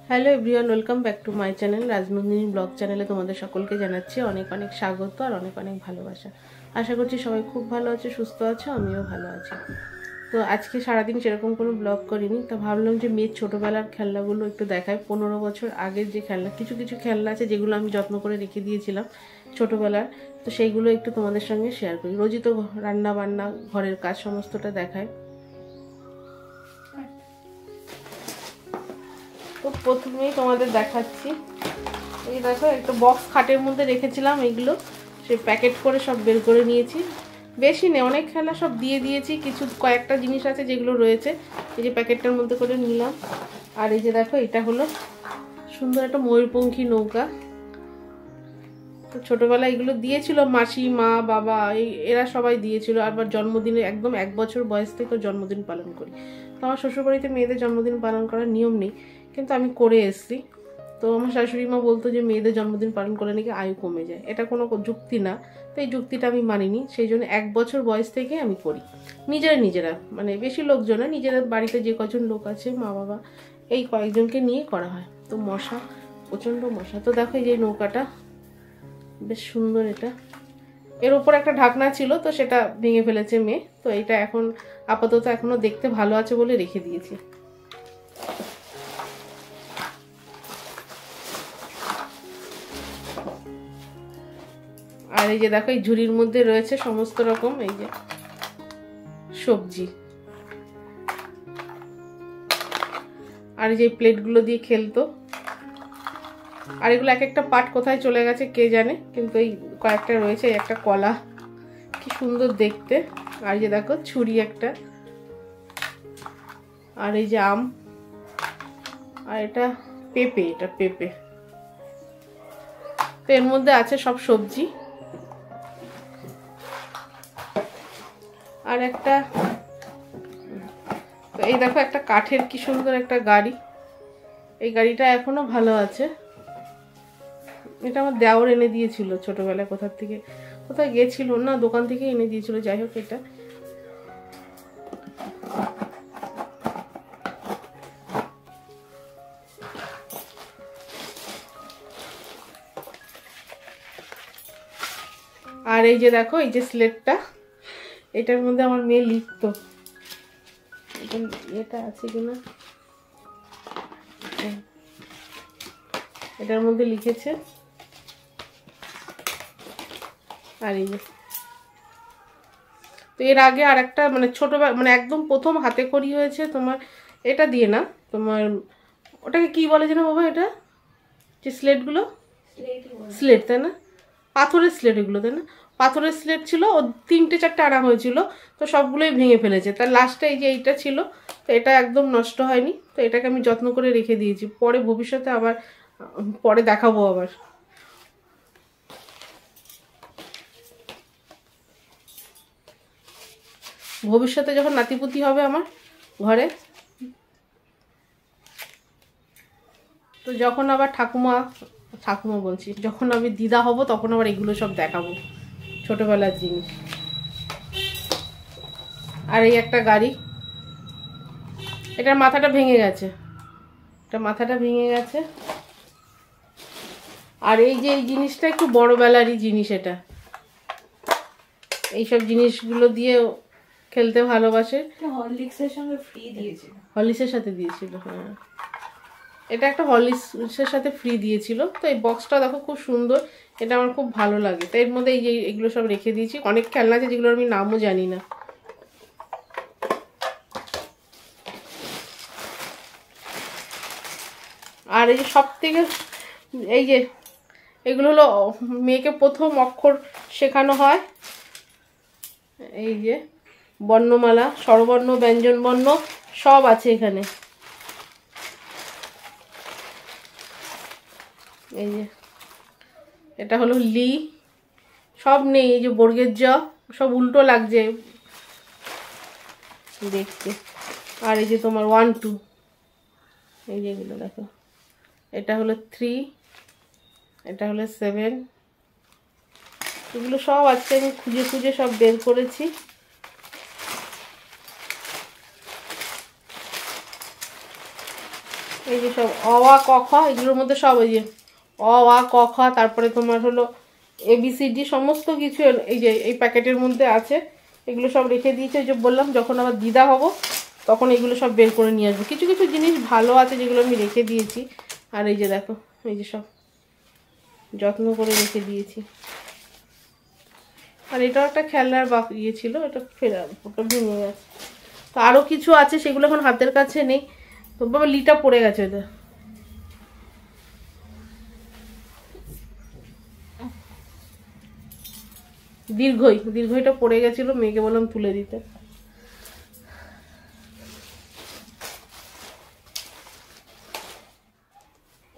Hello everyone, welcome back to my channel Rajnandini blog চ্যানেলে তোমাদের সকলকে জানাচ্ছি অনেক অনেক স্বাগত আর অনেক অনেক ভালোবাসা। আশা করছি সবাই খুব ভালো আছে, সুস্থ আছো, আমিও ভালো আছি। তো আজকে সারাদিন সেরকম কোনো ব্লগ করিনি, তো ভাবলাম যে মেয়ের ছোটোবেলার খেলনাগুলো একটু দেখাই। 15 বছর আগের যে খেলনা, কিছু কিছু খেলনা আছে যেগুলো আমি যত্ন করে রেখে দিয়েছিলাম ছোটোবেলার, তো সেইগুলো একটু তোমাদের সঙ্গে শেয়ার করি। রোজই তো রান্না বান্না ঘরের কাজ সমস্তটা দেখায়। তো প্রথমেই তোমাদের দেখাচ্ছি, এই দেখো একটা বক্স খাটের মধ্যে রেখেছিলাম, এগুলো সে প্যাকেট করে সব বের করে নিয়েছি। বেশি নেই, অনেক খেলা সব দিয়ে দিয়েছি, কিছু কয়েকটা জিনিস আছে যেগুলো রয়েছে, এই যে প্যাকেটটার মধ্যে করে নিলাম। আর এই যে দেখো, এটা হলো সুন্দর একটা ময়ূরপঙ্খী নৌকা। তো ছোটোবেলায় এগুলো দিয়েছিল মাসি, মা, বাবা, এরা সবাই দিয়েছিল। আবার জন্মদিনে একদম 1 বছর বয়স থেকে জন্মদিন পালন করি। তো আমার শ্বশুরবাড়িতে মেয়েদের জন্মদিন পালন করার নিয়ম নেই, কিন্তু আমি করে এসেছি। তো আমার শাশুড়ি মা বলতো যে মেয়েদের জন্মদিন পালন করে নাকি আয়ু কমে যায়, এটা কোনো যুক্তি না। তো এই যুক্তিটা আমি মানিনি, সেই জন্য 1 বছর বয়স থেকে আমি করি। নিজেরা মানে বেশি লোকজন না, নিজেরা বাড়িতে যে কজন লোক আছে, মা বাবা, এই কয়েকজনকে নিয়ে করা হয়। তো মশা, প্রচণ্ড মশা। তো দেখো এই যে নৌকাটা বেশ সুন্দর, এটা এর উপর একটা ঢাকনা ছিল, তো সেটা ভেঙে ফেলেছে মেয়ে। তো এটা এখন আপাতত এখনো দেখতে ভালো আছে বলে রেখে দিয়েছি। আর এই যে দেখো, এই ঝুড়ির মধ্যে রয়েছে সমস্ত রকম এই যে সবজি। আর এই যে প্লেটগুলো দিয়ে খেলতো। আর এগুলো এক একটা পার্ট কোথায় চলে গেছে কে জানে, কিন্তু এই কয়েকটা রয়েছে। এই একটা কলা, কি সুন্দর দেখতে। আর এই যে দেখো ছুরি একটা। আর এই যে আম। আর এটা পেঁপে, এটা পেঁপে। তো এর মধ্যে আছে সব সবজি। আর একটা, এই দেখো একটা কাঠের কি সুন্দর একটা গাড়ি। এই গাড়িটা এখনো ভালো আছে। এটা আমার দেওর এনে দিয়েছিল ছোটবেলায়, কোথায় গেছিল না, দোকান থেকে এনে দিয়েছিল। যাই হোক, এটা আর এই যে দেখো, এই যে স্লেটটা, এটার মধ্যে আমার মেয়ে লিখতো। এটা আছে কিনা, এটার মধ্যে লিখেছে। আর এই যে, তো এর আগে আর একটা মানে ছোটবেলা, মানে একদম প্রথম হাতে খড়ি হয়েছে তোমার, এটা দিয়ে না, তোমার ওটাকে কি বলে যেন বাবা, এটা যে স্লেটগুলো, স্লেট তাই না, পাথরের স্লেট এগুলো তাই না, পাথরের স্লেট ছিল। ও 3টে 4টে আনা হয়েছিল, তো সবগুলোই ভেঙে ফেলেছে। তার লাস্টে এই যে এইটা ছিল, তো এটা একদম নষ্ট হয়নি। তো এটাকে আমি যত্ন করে রেখে দিয়েছি, পরে ভবিষ্যতে আবার পরে দেখাবো আবার। ভবিষ্যতে যখন নাতিপুতি হবে আমার ঘরে, তো যখন আবার ঠাকুমা বলছি, যখন আমি দিদা হব, তখন আবার এগুলো সব দেখাবো, ছোটবেলার জিনিস। আর এই একটা গাড়ি, এটার মাথাটা ভেঙে গেছে, আর এই যে এই জিনিসটা একটু বড়বেলারই জিনিস। এটা এইসব জিনিসগুলো দিয়ে খেলতে ভালোবাসে। হরলিক্সের সঙ্গে ফ্রি দিয়েছিল, হরলিক্সের সাথে দিয়েছিল, হ্যাঁ, এটা একটা হরলিক্সের সাথে ফ্রি দিয়েছিল। তো এই বক্সটা দেখো খুব সুন্দর, এটা আমার খুব ভালো লাগে। তো এর মধ্যে এই যে এগুলো সব রেখে দিয়েছি। অনেক খেলনা আছে যেগুলো আমি নামও জানি না। আর এই যে সব থেকে, এই যে এগুলো হলো মেয়েকে প্রথম অক্ষর শেখানো হয়। এই যে বর্ণমালা, স্বরবর্ণ, ব্যঞ্জন বর্ণ সব আছে এখানে। এই যে এটা হলো লি, সব নেই। এই যে বর্গের জ, সব উল্টো লাগছে দেখতে। আর এই যে তোমার 1 2, এই যেগুলো দেখো, এটা হলো 3, এটা হলো 7, এগুলো সব আজকে আমি খুঁজে খুঁজে সব বের করেছি। এই যে সব অ আ ক খ, এগুলোর মধ্যে সব এই যে অ আ ক খ, তারপরে তোমার হলো ABCD সমস্ত কিছু এই যে এই প্যাকেটের মধ্যে আছে। এগুলো সব রেখে দিয়েছে, ওই যে বললাম যখন আবার দিদা হব তখন এগুলো সব বের করে নিয়ে আসবো। কিছু কিছু জিনিস ভালো আছে যেগুলো আমি রেখে দিয়েছি। আর এই যে দেখো এই যে সব যত্ন করে রেখে দিয়েছি। আর এটাও একটা খেলনার ইয়ে ছিল, এটা ওটা ভেঙে গেছে। তো আরও কিছু আছে, সেগুলো এখন হাতের কাছে নেই। তো বাবা লিটা পড়ে গেছে ওদের। দীর্ঘইটা পড়ে গেছিল, মেয়েকে বললাম তুলে দিতে।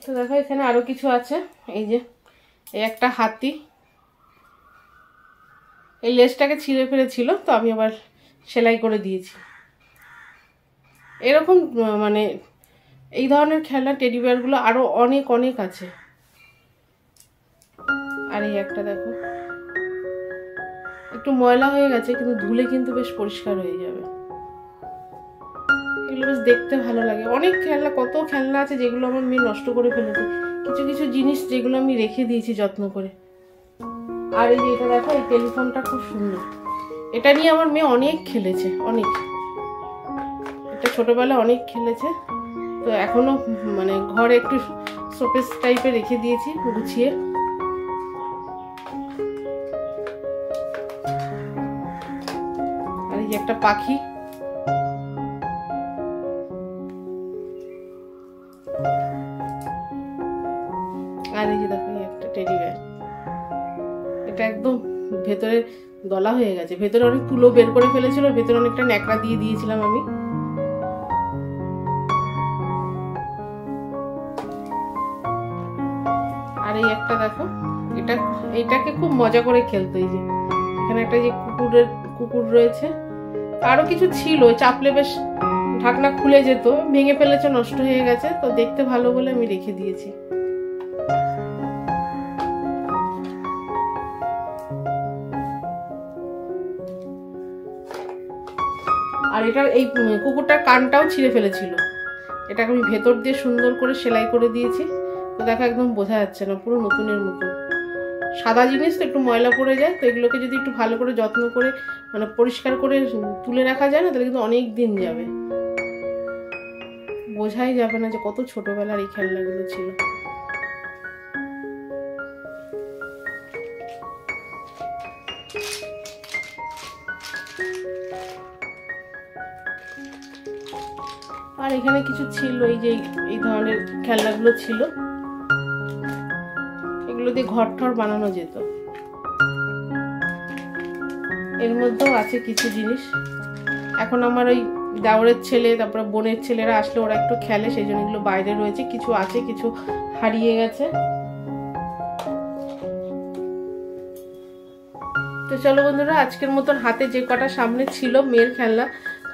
তো দেখো এখানে আরো কিছু আছে। এই যে এই একটা হাতি, এই লেজটাকে ছিঁড়ে ফেলেছিল, তো আমি আবার সেলাই করে দিয়েছি। এরকম মানে এই ধরনের খেলনা টেডি বিয়ারগুলো আরো অনেক অনেক আছে। আর এই একটা দেখো, একটু ময়লা হয়ে গেছে কিন্তু ধুলে কিন্তু বেশ পরিষ্কার হয়ে যাবে। এগুলো বেশ দেখতে ভালো লাগে। অনেক খেলনা, কত খেলনা আছে যেগুলো আমার মেয়ে নষ্ট করে ফেলেছে। কিছু কিছু জিনিস যেগুলো আমি রেখে দিয়েছি যত্ন করে। আর এই যে এটা দেখো, এই টেলিফোনটা খুব সুন্দর। এটা নিয়ে আমার মেয়ে অনেক খেলেছে, অনেক। এটা ছোটবেলায় অনেক খেলেছে। তো এখনো মানে ঘরে একটু শোকেস টাইপে রেখে দিয়েছি গুছিয়ে। আর এই যে একটা পাখি, আর এই যে দেখো একটা টেডি বিয়ার। এটা একদম ভেতরে দলা হয়ে গেছে, ভেতরে অনেক তুলো বের করে ফেলেছিল, ভেতরে অনেকটা ন্যাকড়া দিয়ে দিয়েছিলাম আমি। আর এই একটা দেখো, এটাকে খুব মজা করে খেলতো। এই যে এখানে একটা যে কুকুর রয়েছে। আরো কিছু ছিল, চাপলে বেশ ঢাকনা খুলে যেত, ভেঙে ফেলেছে, নষ্ট হয়ে গেছে। তো দেখতে ভালো বলে আমি রেখে দিয়েছি। আর এটা এই কুকুরটার কানটাও ছিঁড়ে ফেলেছিল, এটাকে আমি ভেতর দিয়ে সুন্দর করে সেলাই করে দিয়েছি। তো দেখো একদম বোঝা যাচ্ছে না, পুরো নতুনের মতো। সাদা জিনিস তো একটু ময়লা পড়ে যায়, তো এগুলোকে যদি একটু ভালো করে যত্ন করে মানে পরিষ্কার করে তুলে রাখা যায় না, তাহলে কিন্তু অনেক দিন যাবে। বোঝাই যাবে না যে কত ছোটবেলার এই খেলনাগুলো ছিল। আর এখানে কিছু ছিল, এই যে এই ধরনের খেলনাগুলো ছিল, এগুলো দিয়ে ঘর টর বানানো যেত। এর মধ্যেও আছে কিছু জিনিস। এখন আমার ওই দেওরের ছেলে, তারপরে বোনের ছেলেরা আসলে ওরা একটু খেলে, সেই জন্য এগুলো বাইরে রয়েছে। কিছু আছে, কিছু হারিয়ে গেছে। তো চলো বন্ধুরা, আজকের মতন হাতে যে কটা সামনে ছিল মেয়ের খেলনা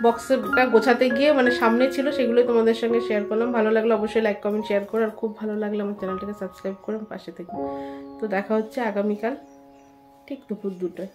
বক্সটা গোছাতে গিয়ে মানে সামনে ছিল, সেগুলোই তোমাদের সঙ্গে শেয়ার করলাম। ভালো লাগলো অবশ্যই লাইক কমেন্ট শেয়ার করো, আর খুব ভালো লাগলে আমার চ্যানেলটাকে সাবস্ক্রাইব করে পাশে থেকে। তো দেখা হচ্ছে আগামীকাল ঠিক দুপুর 2টায়।